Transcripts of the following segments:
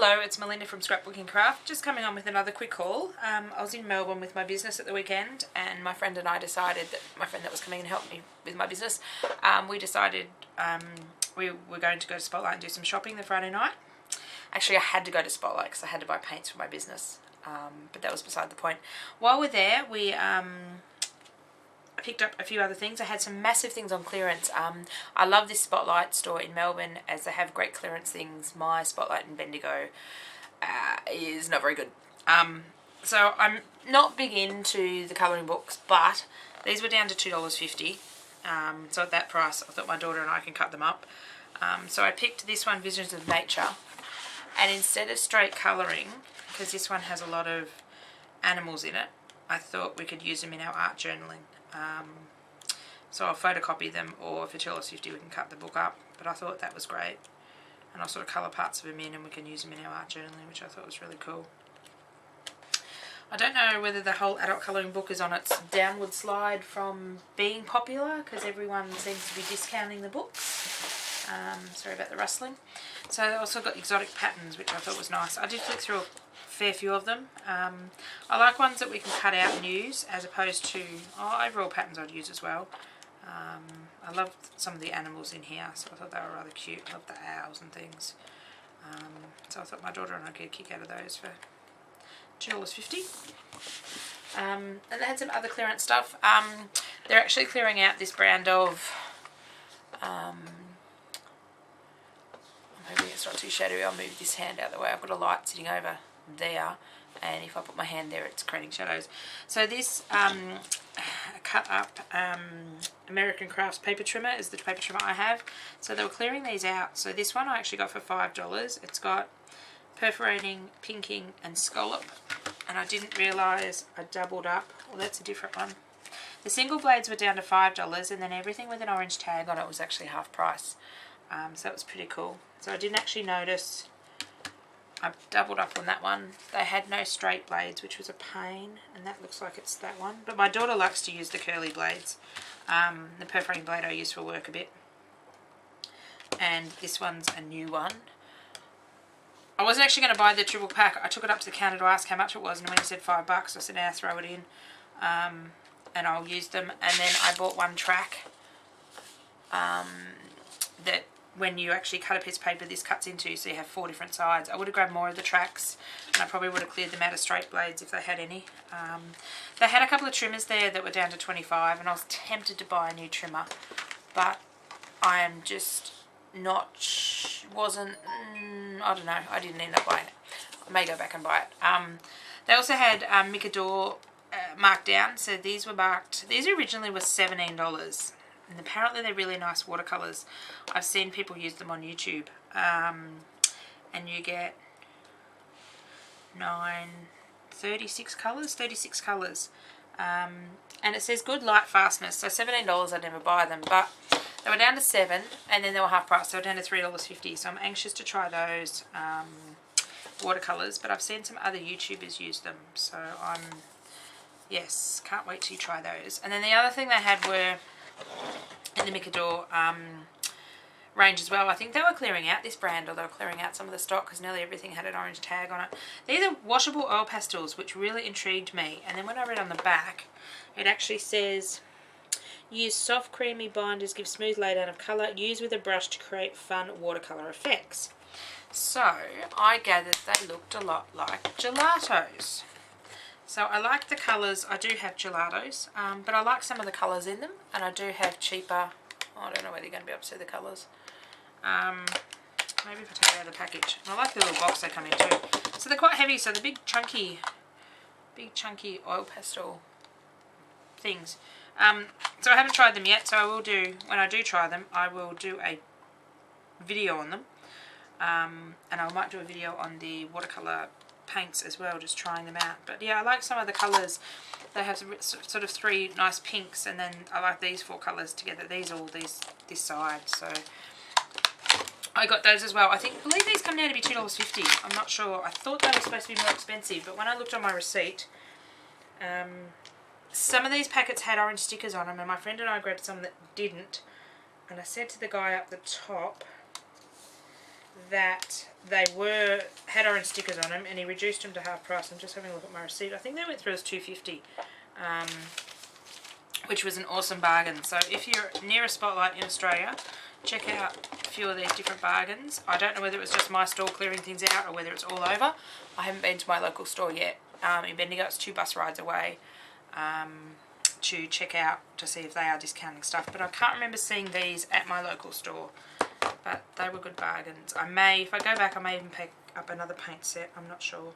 Hello, it's Melinda from Scrapbooking Craft. Just coming on with another quick haul. I was in Melbourne with my business at the weekend, and my friend and I decided that my friend that was coming and help me with my business, we decided we were going to go to Spotlight and do some shopping the Friday night. Actually, I had to go to Spotlight because I had to buy paints for my business, but that was beside the point. While we're there, we picked up a few other things. I had some massive things on clearance. I love this Spotlight store in Melbourne as they have great clearance things. My Spotlight in Bendigo is not very good. So I'm not big into the colouring books, but these were down to $2.50. So at that price, I thought my daughter and I can cut them up. So I picked this one, Visions of Nature, and instead of straight colouring, because this one has a lot of animals in it, I thought we could use them in our art journaling. So I'll photocopy them, or for $2.50 we can cut the book up, but I thought that was great. And I'll sort of colour parts of them in and we can use them in our art journaling, which I thought was really cool. I don't know whether the whole adult colouring book is on its downward slide from being popular, because everyone seems to be discounting the books. Sorry about the rustling. So I also got exotic patterns, which I thought was nice. I did flick through a fair few of them. I like ones that we can cut out and use, as opposed to overall patterns I'd use as well. I love some of the animals in here, so I thought they were rather cute. I love the owls and things. So I thought my daughter and I get a kick out of those for $2.50. And they had some other clearance stuff. They're actually clearing out this brand of maybe it's not too shadowy. I'll move this hand out of the way. I've got a light sitting over there, and if I put my hand there, it's creating shadows. So this cut up American Crafts paper trimmer is the paper trimmer I have. So they were clearing these out. So this one I actually got for $5. It's got perforating, pinking and scallop, and I didn't realise I doubled up. Well, that's a different one. The single blades were down to $5, and then everything with an orange tag on it was actually half price. So that was pretty cool. So I didn't actually notice I doubled up on that one. They had no straight blades, which was a pain, and that looks like it's that one. But my daughter likes to use the curly blades. The perforating blade I use for work a bit. And this one's a new one. I wasn't actually going to buy the triple pack. I took it up to the counter to ask how much it was, and when he said $5, I said, now throw it in, and I'll use them. And then I bought one track that when you actually cut a piece of paper, this cuts into, so you have 4 different sides. I would have grabbed more of the tracks, and I probably would have cleared them out of straight blades if they had any. They had a couple of trimmers there that were down to $25, and I was tempted to buy a new trimmer, but I am just not, I don't know, I didn't end up buying it. I may go back and buy it. They also had Micador marked down, so these were marked, these originally were $17. And apparently they're really nice watercolours. I've seen people use them on YouTube. And you get 36 colours. And it says good light fastness. So $17, I'd never buy them. But they were down to $7, and then they were half price. So they were down to $3.50. So I'm anxious to try those watercolours. But I've seen some other YouTubers use them. So yes, can't wait to try those. And then the other thing they had were in the Micador range as well. I think they were clearing out this brand, or they were clearing out some of the stock, because nearly everything had an orange tag on it. These are washable oil pastels, which really intrigued me. And then when I read on the back, it actually says, use soft creamy binders, give smooth laydown of colour, use with a brush to create fun watercolour effects. So I gathered they looked a lot like gelatos. So I like the colours. I do have gelatos, but I like some of the colours in them, and I do have cheaper, I don't know whether you're going to be able to see the colours. Maybe if I take it out of the package. And I like the little box they come in too. So they're quite heavy, so the big chunky oil pastel things. So I haven't tried them yet, so I will do, when I do try them, I will do a video on them. And I might do a video on the watercolour paints as well, just trying them out. But yeah, I like some of the colours. They have sort of 3 nice pinks, and then I like these 4 colours together. These all this side, so I got those as well. I believe these come down to be $2.50. I'm not sure. I thought they were supposed to be more expensive, but when I looked on my receipt, some of these packets had orange stickers on them, and my friend and I grabbed some that didn't. And I said to the guy up the top that they had orange stickers on them, and he reduced them to half price. I'm just having a look at my receipt. I think they went through as $2.50, which was an awesome bargain. So if you're near a Spotlight in Australia, check out a few of these different bargains. I don't know whether it was just my store clearing things out or whether it's all over. I haven't been to my local store yet. In Bendigo, it's 2 bus rides away to check out to see if they are discounting stuff. But I can't remember seeing these at my local store. But they were good bargains. If I go back, I may even pick up another paint set. I'm not sure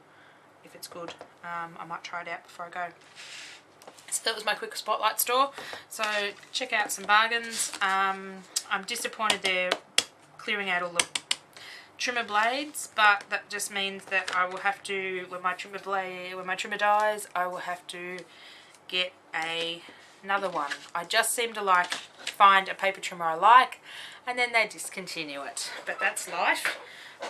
if it's good. I might try it out before I go. So that was my quick Spotlight store. So check out some bargains. I'm disappointed they're clearing out all the trimmer blades, but that just means that I will have to, when my trimmer dies, I will have to get another one. I just seem to find a paper trimmer I like, and then they discontinue it. But that's life.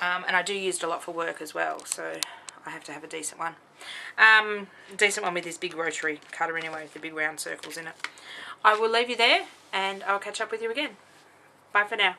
And I do use it a lot for work as well, so I have to have a decent one. Decent one with this big rotary cutter anyway, with the big round circles in it. I will leave you there, and I'll catch up with you again. Bye for now.